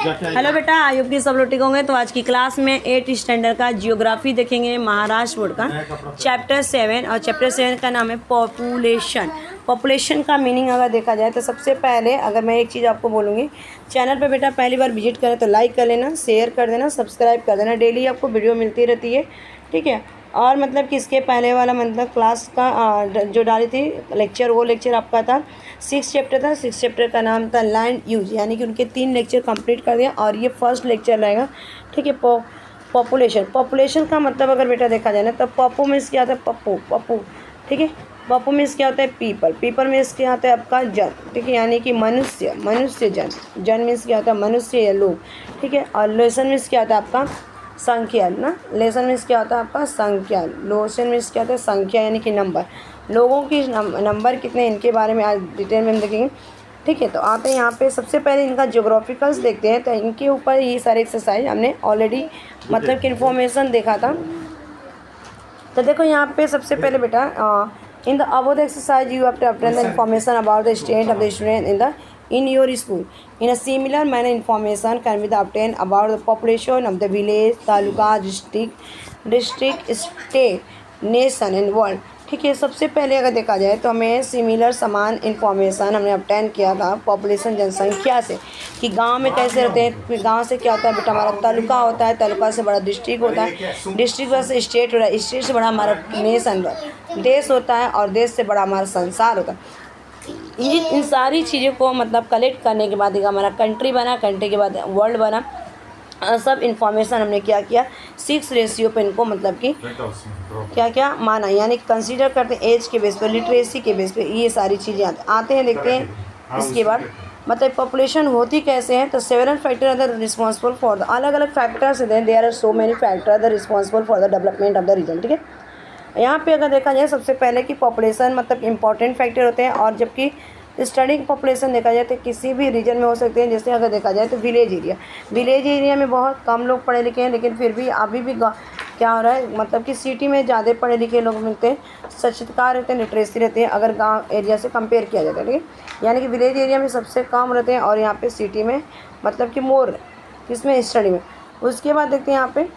Hello बेटा, I hope कि सब लोग ठीक होंगे। तो आज की क्लास में 8th स्टैंडर्ड का जियोग्राफी देखेंगे, महाराष्ट्र बोर्ड का चैप्टर 7। और चैप्टर 7 का नाम है पॉपुलेशन। पॉपुलेशन का मीनिंग अगर देखा जाए तो सबसे पहले अगर मैं एक चीज़ आपको बोलूँगी, चैनल पे बेटा पहली बार विजिट करें तो लाइक कर लेना, शेयर कर देना, सब्सक्राइब कर देना। डेली आपको वीडियो मिलती रहती है, ठीक है। और मतलब कि इसके पहले वाला मतलब क्लास का जो डाली थी लेक्चर, वो लेक्चर आपका था 6 चैप्टर था। 6 चैप्टर का नाम था लैंड यूज, यानी कि उनके 3 लेक्चर कंप्लीट कर दिया और ये फर्स्ट लेक्चर रहेगा, ठीक है। पॉपुलेशन, पॉपुलेशन का मतलब अगर बेटा देखा जाए ना तो पप्पू मीन्स क्या होता है, पप्पू, ठीक है। पप्पू मीन्स क्या होता है, पीपल। पीपल मीन्स क्या होता है आपका जन, ठीक है, यानी कि मनुष्य जन मीन्स क्या होता है मनुष्य या लोग, ठीक है। और लेसन मीन्स क्या होता है आपका संख्या ना, लेसन मीन्स क्या होता है आपका संख्या, लोशन मीन्स क्या होता है संख्या यानी कि नंबर, लोगों की नंबर कितने, इनके बारे में आज डिटेल में हम देखेंगे, ठीक है। तो आते हैं यहाँ पे सबसे पहले इनका ज्योग्राफिकल्स देखते हैं। तो इनके ऊपर ये सारे एक्सरसाइज हमने ऑलरेडी मतलब कि इन्फॉर्मेशन देखा था। तो देखो यहाँ पे सबसे पहले बेटा in the above the exercise you have to obtain the information about the state of the student in your school. In a similar manner, information can be obtained about the population of the village, taluka, district, state, nation and world, ठीक है। सबसे पहले अगर देखा जाए तो हमें similar समान इन्फॉर्मेशन हमने obtain किया था पॉपुलेशन जनसंख्या से, कि गांव में कैसे रहते हैं। गांव से क्या होता है बेटा, हमारा तालुका होता है, तालुका से बड़ा डिस्ट्रिक्ट होता है, डिस्ट्रिक्ट से स्टेट होता है, स्टेट से बड़ा हमारा नेशन देश होता है, और देश से बड़ा हमारा संसार होता है। ये इन सारी चीज़ों को मतलब कलेक्ट करने के बाद एक हमारा कंट्री बना, कंट्री के बाद वर्ल्ड बना। सब इन्फॉर्मेशन हमने क्या किया 6 रेशियो पे इनको मतलब कि क्या क्या माना, यानी कंसीडर करते हैं एज के बेस पे, लिटरेसी के बेस पे, ये सारी चीज़ें आते हैं देखते हैं। इसके बाद मतलब पॉपुलेशन होती कैसे है, तो several factor are the responsible for the, अलग अलग फैक्टर्स हैं, there are so many factor are the responsible for the development of the region, ठीक है। यहाँ पे अगर देखा जाए सबसे पहले कि पॉपुलेशन मतलब इंपॉर्टेंट फैक्टर होते हैं, और जबकि स्टडिंग पॉपुलेशन देखा जाए तो किसी भी रीजन में हो सकते हैं। जैसे अगर देखा जाए तो विलेज एरिया में बहुत कम लोग पढ़े लिखे हैं, लेकिन फिर भी अभी भी क्या हो रहा है मतलब कि सिटी में ज़्यादा पढ़े लिखे लोग मिलते हैं, शिक्षितकार रहते हैं, लिटरेसी रहते हैं, अगर गांव एरिया से कंपेयर किया जाता है, ठीक है। यानी कि विलेज एरिया में सबसे कम रहते हैं और यहाँ पे सिटी में मतलब कि मोर किसमें स्टडी में। उसके बाद देखते हैं यहाँ पे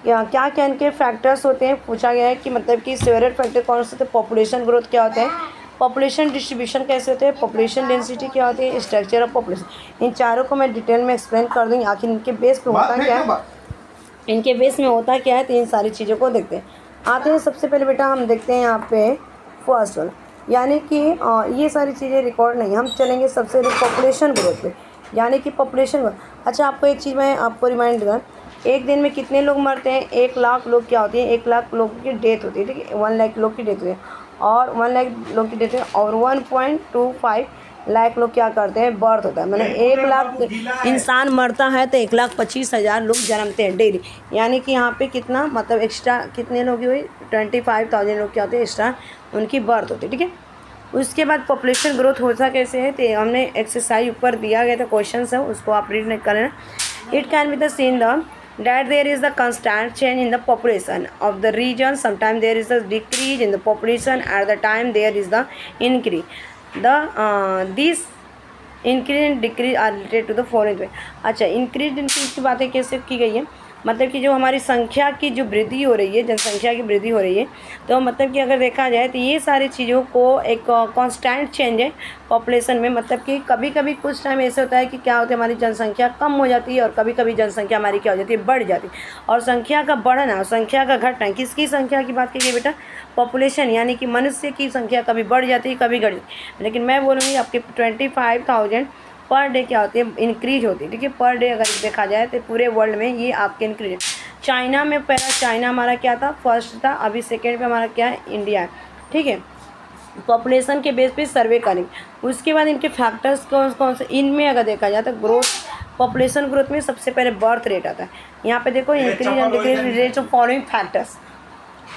क्या क्या इनके फैक्टर्स होते हैं, पूछा गया है कि मतलब कि सेवरल फैक्टर कौन से होते हैं। पॉपुलेशन ग्रोथ क्या होता है, पॉपुलेशन डिस्ट्रीब्यूशन कैसे होते हैं, पॉपुलेशन डेंसिटी क्या होती है, स्ट्रक्चर ऑफ पॉपुलेशन। इन चारों को मैं डिटेल में एक्सप्लेन कर दूँगी आखिर इनके बेस पे होता क्या है, इनके बेस में होता क्या है। तो इन सारी चीज़ों को देखते हैं। आते हैं सबसे पहले बेटा हम देखते हैं यहाँ पे फर्स्ट वन, यानी कि ये सारी चीज़ें रिकॉर्ड नहीं, हम चलेंगे सबसे पहले पॉपुलेशन ग्रोथ पे, यानी कि पॉपुलेशन ग्रोथ। अच्छा, आपको एक चीज़ मैं आपको रिमाइंड दूँगा, एक दिन में कितने लोग मरते हैं, 1 लाख लोग क्या होती है, 1 लाख लोगों की डेथ होती है, ठीक है। 1 लाख लोग की डेथ होती है, और 1 लाख लोग की डेथ है, और 1.25 लाख लोग क्या करते हैं, बर्थ होता है। मतलब 1 लाख इंसान मरता है तो 1,25,000 लोग जन्मते हैं डेली, यानी कि यहाँ पे कितना मतलब एक्स्ट्रा कितने लोग हुई 25,000 लोग क्या होते हैं एक्स्ट्रा उनकी बर्थ होती है, ठीक है। उसके बाद पॉपुलेशन ग्रोथ होता कैसे है, तो हमने एक्सरसाइज ऊपर दिया गया था, क्वेश्चन है उसको आप रीड कर लेना। It can be the seen the that there is a constant change in the population of the region. Sometimes there is a decrease in the population, at the time there is the increase. This increase and decrease are related to the following way. अच्छा, increase decrease की बातें कैसे की गई है, मतलब कि जो हमारी संख्या की जो वृद्धि हो रही है, जनसंख्या की वृद्धि हो रही है, तो मतलब कि अगर देखा जाए तो ये सारी चीज़ों को एक कांस्टेंट चेंज है पॉपुलेशन में। मतलब कि कभी कभी कुछ टाइम ऐसे होता है कि क्या होता है हमारी जनसंख्या कम हो जाती है, और कभी कभी जनसंख्या हमारी क्या हो जाती है, बढ़ जाती है। और संख्या का बढ़ना और संख्या का घटना, किसकी संख्या की बात कीजिए बेटा, पॉपुलेशन, यानी कि मनुष्य की संख्या कभी बढ़ जाती है कभी घट जाती है। लेकिन मैं बोलूँगी आपके 25,000 पर डे क्या होती है, इंक्रीज होती है, ठीक है। पर डे अगर देखा जाए तो पूरे वर्ल्ड में ये आपके इंक्रीज। चाइना में पहला चाइना हमारा क्या था, फर्स्ट था, अभी सेकेंड पे हमारा क्या है, इंडिया है, ठीक है। पॉपुलेशन के बेस पे सर्वे करेंगे। उसके बाद इनके फैक्टर्स कौन कौन से, इनमें अगर देखा जाए तो ग्रोथ, पॉपुलेशन ग्रोथ में सबसे पहले बर्थ रेट आता है। यहाँ पे देखो increase and decrease rate of following factors,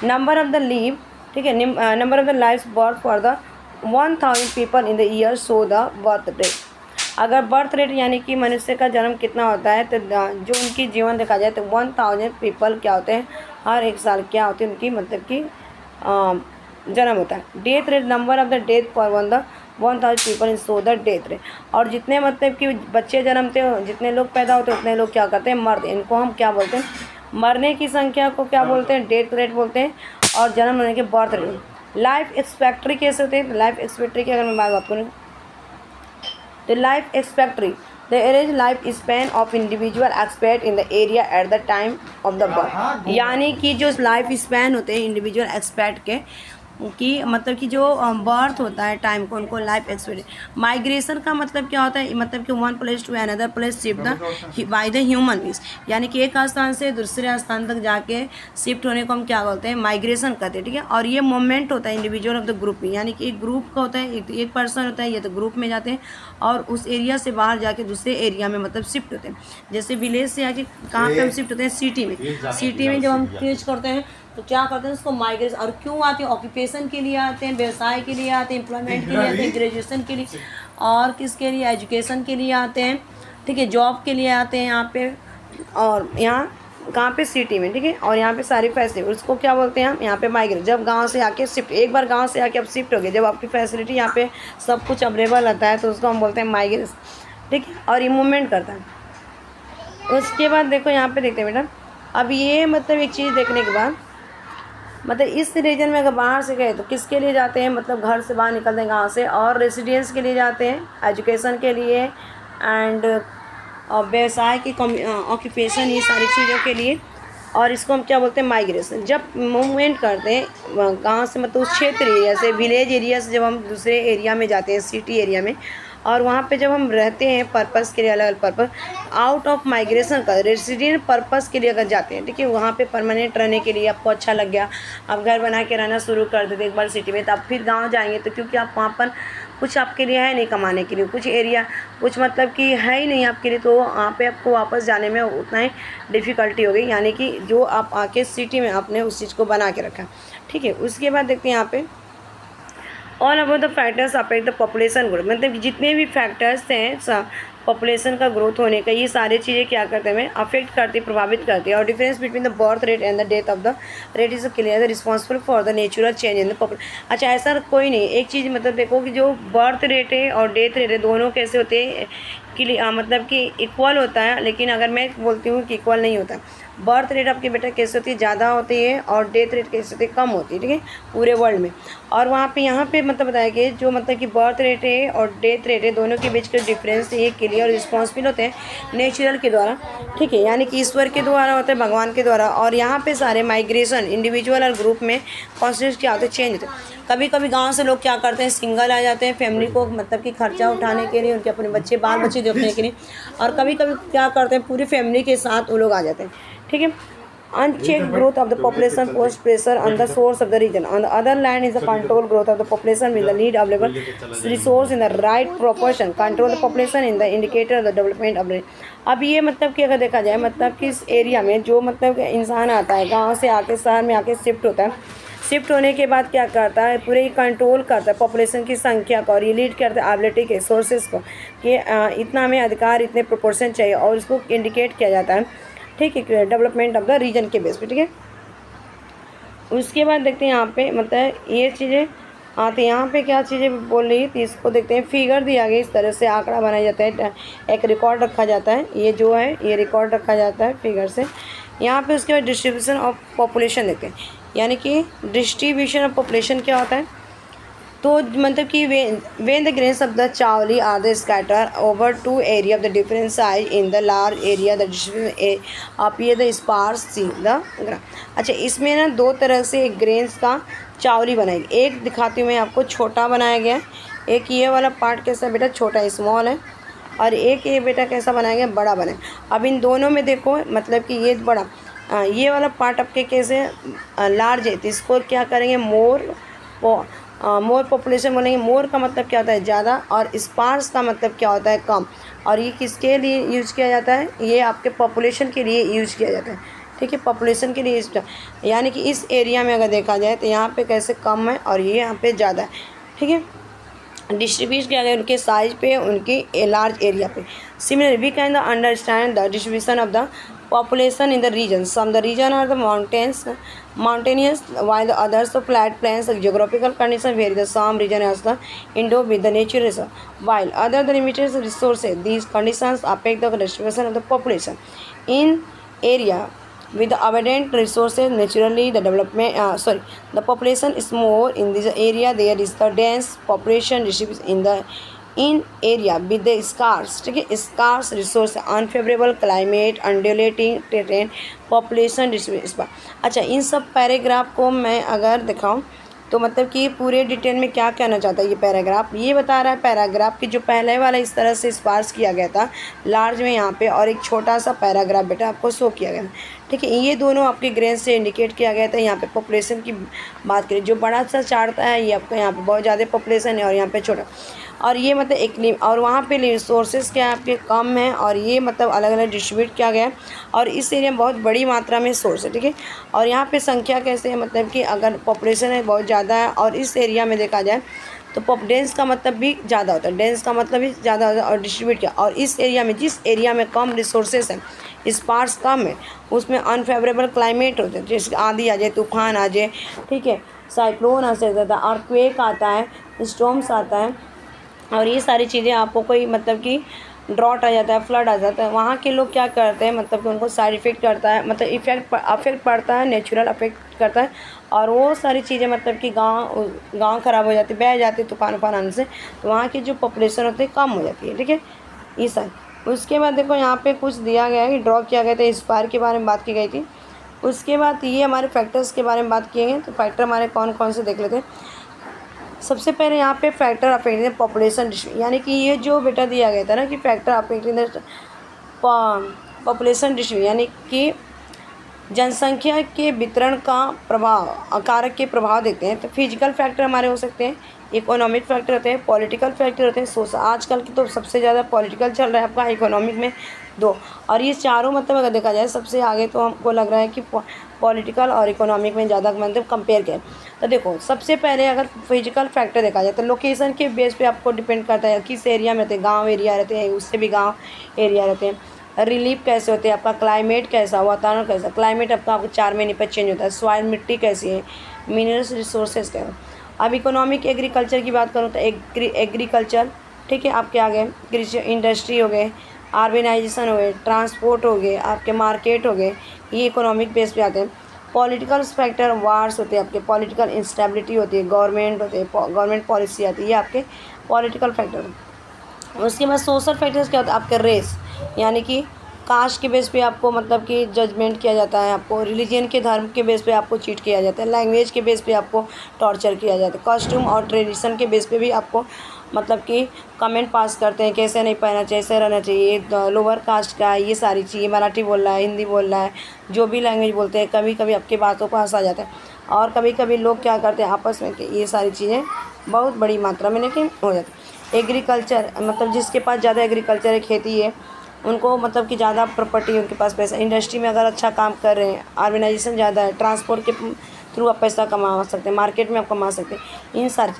number of the leave, ठीक है, number of the lives birth for the 1000 people in the year, so the birth rate. अगर बर्थ रेट यानी कि मनुष्य का जन्म कितना होता है, तो जो उनकी जीवन देखा जाए तो 1000 पीपल क्या होते हैं हर एक साल क्या होती है उनकी मतलब कि जन्म होता है। Death rate, number of the death पर 1 1000 people in so the death rate. और जितने मतलब कि बच्चे जन्मते हो, जितने लोग पैदा होते हैं, उतने लोग क्या करते हैं, मरते हैं। इनको हम क्या बोलते हैं, मरने की संख्या को क्या बोलते हैं, डेथ रेट बोलते हैं। और जन्म होने के बर्थ रेट। लाइफ एक्सपेक्ट्री कैसे होते हैं, लाइफ एक्सपेक्ट्री की अगर मैं बात करूँ तो life expectancy the average life span of individual expect in the area at the time of the birth. यानी कि जो लाइफ स्पैन होते हैं इंडिविजुअल एक्सपेक्ट के कि मतलब कि जो बर्थ होता है टाइम को, उनको लाइफ एक्सपेक्ट। माइग्रेशन का मतलब क्या होता है, मतलब कि one place to another place shifted by the human beings. यानी कि एक स्थान से दूसरे स्थान तक जाके शिफ्ट होने को हम क्या बोलते हैं, माइग्रेशन कहते हैं। ठीक है। और ये मूवमेंट होता है इंडिविजुअल ऑफ द ग्रुप में, यानी कि एक ग्रुप का होता है, एक पर्सन होता है, ये तो ग्रुप में जाते हैं और उस एरिया से बाहर जाके दूसरे एरिया में मतलब शिफ्ट होते हैं। जैसे विलेज से आके कहाँ पे हम शिफ्ट होते हैं, सिटी में। सिटी में जब हम चेंज करते हैं तो क्या करते हैं, उसको माइग्रेशन। और क्यों आते हैं, ऑक्यूपेशन के लिए आते हैं, व्यवसाय के लिए आते हैं, एम्प्लॉयमेंट के लिए आते हैं, ग्रेजुएशन के लिए, और किसके लिए, एजुकेशन के लिए आते हैं। ठीक है, जॉब के लिए आते हैं यहाँ पे। और यहाँ कहाँ पे, सिटी में। ठीक है। और यहाँ पे सारी फैसिलिटी, उसको क्या बोलते हैं हम यहाँ पे माइग्रेट। जब गांव से आके शिफ्ट, एक बार गांव से आके अब शिफ्ट हो गए, जब आपकी फैसिलिटी यहाँ पे सब कुछ अवेलेबल रहता है तो उसको हम बोलते हैं माइग्रेशन। ठीक है। और ये मूवमेंट करता है। उसके बाद देखो यहाँ पे देखते हैं बेटा, अब ये मतलब एक चीज़ देखने के बाद मतलब इस रीजन में अगर बाहर से गए तो किसके लिए जाते हैं, मतलब घर से बाहर निकलते हैं गाँव से, और रेसिडेंस के लिए जाते हैं, एजुकेशन के लिए एंड व्यवसाय की ऑक्यूपेशन, ये सारी चीज़ों के लिए। और इसको हम क्या बोलते हैं, माइग्रेशन। जब मूवमेंट करते हैं गाँव से, मतलब उस क्षेत्र एरिया से, विलेज एरिया से जब हम दूसरे एरिया में जाते हैं, सिटी एरिया में, और वहाँ पे जब हम रहते हैं पर्पस के लिए, अलग अलग पर्पस, आउट ऑफ माइग्रेशन का रेसिडेंट पर्पस के लिए अगर जाते हैं। ठीक है। वहाँ पे परमानेंट रहने के लिए आपको अच्छा लग गया, आप घर बना के रहना शुरू कर देते एक बार सिटी में, तो आप फिर गांव जाएंगे तो क्योंकि आप वहाँ पर कुछ आपके लिए है नहीं कमाने के लिए, कुछ एरिया कुछ मतलब कि है ही नहीं आपके लिए, तो वहाँ पे आपको वापस जाने में उतना ही डिफ़िकल्टी हो गई। यानी कि जो आप आके सिटी में आपने उस चीज़ को बना के रखा। ठीक है। उसके बाद देखते हैं यहाँ पे all about the factors affect the population growth. मतलब जितने भी फैक्टर्स हैं पॉपुलेशन का ग्रोथ होने का, ये सारी चीज़ें क्या करते हैं, हमें अफेक्ट करती है, प्रभावित करती है। और difference between the birth rate and the death of the rate is clear responsible for the natural change in the population. अच्छा, ऐसा कोई नहीं, एक चीज़ मतलब देखो कि जो बर्थ रेट है और डेथ रेट है, दोनों कैसे होते हैं कि मतलब कि इक्वल होता है, लेकिन अगर मैं बोलती हूँ कि इक्वल नहीं होता। बर्थ रेट आपकी बेटा कैसे होती है, ज़्यादा होती है, और डेथ रेट कैसे होती है, कम होती है। ठीक है, पूरे वर्ल्ड में। और वहाँ पे यहाँ पे मतलब बताया कि जो मतलब कि बर्थ रेट है और डेथ रेट है, दोनों के बीच के डिफरेंस ये के लिए और रिस्पॉन्सिबल होते हैं नेचुरल के द्वारा। ठीक है, यानी कि ईश्वर के द्वारा होते हैं, भगवान के द्वारा। और यहाँ पे सारे माइग्रेशन इंडिविजुअल और ग्रुप में कॉन्सेप्ट क्या होते हैं, चेंज होते हैं। कभी कभी गांव से लोग क्या करते हैं, सिंगल आ जाते हैं फैमिली को मतलब कि खर्चा उठाने के लिए, उनके अपने बच्चे बाल बच्चे देखने के लिए। और कभी कभी क्या करते हैं, पूरी फैमिली के साथ वो लोग आ जाते हैं। ठीक है। Unchecked growth of the population puts pressure on the source of the region. On the other hand is the controlled growth of the population with the need available resource in the right proportion. Control the population in the indicator of the development of the. अब ये मतलब कि अगर देखा जाए, मतलब कि इस एरिया में जो मतलब इंसान आता है गांव से आके शहर में आके शिफ्ट होता है, शिफ्ट होने के बाद क्या करता है, पूरे कंट्रोल करता है पॉपुलेशन की संख्या को, और ये लीड करता है एबिलिटी के सोर्सेज को कि इतना हमें अधिकार, इतने प्रोपोर्शन चाहिए, और उसको इंडिकेट किया जाता है। ठीक है, डेवलपमेंट ऑफ द रीजन के बेस पे। ठीक है। उसके बाद देखते हैं यहाँ पे मतलब ये चीज़ें आती हैं। यहाँ पे क्या चीज़ें बोल रही थी, इसको देखते हैं। फिगर दिया गया, इस तरह से आंकड़ा बनाया जाता है, एक रिकॉर्ड रखा जाता है। ये जो है ये रिकॉर्ड रखा जाता है फिगर से। यहाँ पे उसके बाद डिस्ट्रीब्यूशन ऑफ पॉपुलेशन देखते हैं, यानी कि डिस्ट्रीब्यूशन ऑफ पॉपुलेशन क्या होता है। तो मतलब कि when the grains of the chawli are the scattered over two area of the different size in the large area the distribution appear the sparse see the graph। अच्छा, इसमें ना दो तरह से एक ग्रेन्स का चावली बनाएगी। एक दिखाती हूँ मैं आपको, छोटा बनाया गया है। एक ये वाला पार्ट कैसा बेटा, छोटा स्मॉल है, और एक ये बेटा कैसा बनाया गया, बड़ा बना है। अब इन दोनों में देखो मतलब कि ये बड़ा, ये वाला पार्ट आपके कैसे लार्ज है, तो इसको क्या करेंगे, मोर पॉपुलेशन बोलेंगे। मोर का मतलब क्या होता है, ज़्यादा, और स्पार्स का मतलब क्या होता है, कम। और ये किसके लिए यूज़ किया जाता है, ये आपके पॉपुलेशन के लिए यूज़ किया जाता है। ठीक है, पॉपुलेशन के लिए, यानी कि इस एरिया में अगर देखा जाए तो यहाँ पे कैसे कम है और ये यहाँ पे ज़्यादा है। ठीक है, डिस्ट्रीब्यूट किया गया उनके साइज पे, उनकी लार्ज एरिया पे। Similar we can understand the distribution of the population in the region. Some of the region are the mountainous, while the others the flat plains. The geographical conditions vary. The some region has the Indo with the nature reserve, while other the limited resources. These conditions affect the distribution of the population in area with abundant resources. Naturally, the population is more in this area. There is the dense population distribution in area with the scarce, ठीक है, scarce resource, unfavorable climate, undulating terrain, population distribution. अच्छा, इन सब paragraph को मैं अगर दिखाऊं तो मतलब कि पूरे डिटेल में क्या कहना चाहता है ये पैराग्राफ, ये बता रहा है पैराग्राफ कि जो पहले वाला इस तरह से स्पार्स किया गया था लार्ज में यहाँ पे, और एक छोटा सा पैराग्राफ बेटा आपको शो किया गया, ठीक है। ये दोनों आपके ग्रेन से इंडिकेट किया गया था। यहाँ पे पॉपुलेशन की बात करें, जो बड़ा सा चार्ट है ये आपका यहाँ पे बहुत ज़्यादा पॉपुलेशन है और यहाँ पे छोटा, और ये मतलब एक और वहाँ पे रिसोर्सेज क्या आपके कम हैं, और ये मतलब अलग अलग डिस्ट्रीब्यूट किया गया है, और इस एरिया में बहुत बड़ी मात्रा में सोर्स है, ठीक है। और यहाँ पे संख्या कैसे है, मतलब कि अगर पॉपुलेशन है बहुत ज़्यादा है और इस एरिया में देखा जाए तो डेंस का मतलब भी ज़्यादा होता है, डेंस का मतलब भी ज़्यादा होता है और डिस्ट्रीब्यूट किया, और इस एरिया में जिस एरिया में कम रिसोर्सेज हैं, स्पार्स कम है, उसमें अनफेवरेबल क्लाइमेट होते हैं, जैसे आंधी आ जाए, तूफान आ जाए, ठीक है, साइक्लोन आ सकता है, अर्थक्वेक आता है, स्टॉर्म्स आता है, और ये सारी चीज़ें आपको कोई मतलब कि ड्रॉट आ जाता है, फ्लड आ जाता है, वहाँ के लोग क्या करते हैं, मतलब कि उनको साइड इफ़ेक्ट करता है, मतलब अफेक्ट पड़ता है, नेचुरल अफेक्ट करता है, और वो सारी चीज़ें मतलब कि गांव ख़राब हो जाती है, बह जाती है तूफान आने से, तो वहाँ की जो पॉपुलेशन होती है कम हो जाती है, ठीक है, ये सारी। उसके बाद देखो यहाँ पे कुछ दिया गया है कि ड्रॉ किया गया था, इंस्पायर के बारे में बात की गई थी। उसके बाद ये हमारे फैक्टर्स के बारे में बात किए हैं, तो फैक्टर हमारे कौन कौन से देख लेते हैं। सबसे पहले यहाँ पे फैक्टर अफेक्टिंग पॉपुलेशन डिस्ट्रीब्यूशन, यानी कि ये जो बेटा दिया गया था ना कि फैक्टर अफेक्टिंग पॉपुलेशन डिस्ट्रीब्यूशन, यानी कि जनसंख्या के वितरण का प्रभाव, कारक के प्रभाव देखते हैं। तो फिजिकल फैक्टर हमारे हो सकते हैं, इकोनॉमिक फैक्टर होते हैं, पॉलिटिकल फैक्टर होते हैं, सोशल। आजकल की तो सबसे ज़्यादा पॉलिटिकल चल रहा है आपका, इकोनॉमिक में 2, और ये चारों मतलब अगर देखा जाए सबसे आगे तो हमको लग रहा है कि पॉलिटिकल और इकोनॉमिक में ज़्यादा मतलब कंपेयर करें। तो देखो सबसे पहले अगर फिजिकल फैक्टर देखा जाए तो लोकेशन के बेस पे आपको डिपेंड करता है किस एरिया में रहते हैं, गाँव एरिया रहते हैं, उससे भी गाँव एरिया रहते हैं। रिलीफ कैसे होते हैं, आपका क्लाइमेट कैसा, वातावरण कैसा, क्लाइमेट आपको 4 महीने पर चेंज होता है, सॉइल मिट्टी कैसी है, मिनरल्स रिसोर्सेज क्या है। अब इकोनॉमिक एग्रीकल्चर की बात करूँ तो एग्रीकल्चर, ठीक है, आपके आगे कृषि इंडस्ट्री हो गए, अर्बनाइजेशन हो गए, ट्रांसपोर्ट हो गए, आपके मार्केट हो गए, ये इकोनॉमिक बेस पे आते हैं। पॉलिटिकल फैक्टर वार्स होते हैं आपके, पॉलिटिकल इंस्टेबिलिटी होती है, गवर्नमेंट होते हैं, गवर्नमेंट पॉलिसी आती है, ये आपके पॉलिटिकल फैक्टर। उसके बाद सोशल फैक्टर्स क्या होता है, आपके रेस, यानी कि कास्ट के बेस पे आपको मतलब कि जजमेंट किया जाता है, आपको रिलीजन के धर्म के बेस पे आपको चीट किया जाता है, लैंग्वेज के बेस पे आपको टॉर्चर किया जाता है, कॉस्ट्यूम और ट्रेडिशन के बेस पे भी आपको मतलब कि कमेंट पास करते हैं, कैसे नहीं पहनना चाहिए, ऐसे रहना चाहिए, लोअर कास्ट का, ये सारी चीज़ें, मराठी बोल रहा है, हिंदी बोल रहा है, जो भी लैंग्वेज बोलते हैं, कभी कभी आपकी बातों पर हंसा जाता है, और कभी कभी लोग क्या करते हैं आपस में कि ये सारी चीज़ें बहुत बड़ी मात्रा में लेकिन हो जाती है। एग्रीकल्चर मतलब जिसके पास ज़्यादा एग्रीकल्चर है, खेती है, उनको मतलब कि ज़्यादा प्रॉपर्टी, उनके पास पैसा, इंडस्ट्री में अगर अच्छा काम कर रहे हैं, अर्बनाइजेशन ज़्यादा है, ट्रांसपोर्ट के थ्रू आप पैसा कमा सकते हैं, मार्केट में आप कमा सकते हैं, इन सारी,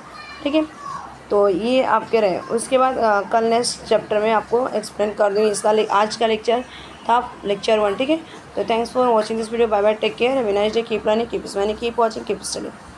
ठीक है। तो ये आपके रहे। उसके बाद कल नेक्स्ट चैप्टर में आपको एक्सप्लेन कर दूँगी इसका। आज का लेक्चर था लेक्चर 1, ठीक है। तो thanks for watching this video, bye bye, take care, have a nice day, keep learning, keep smiling, keep watching, keep studying.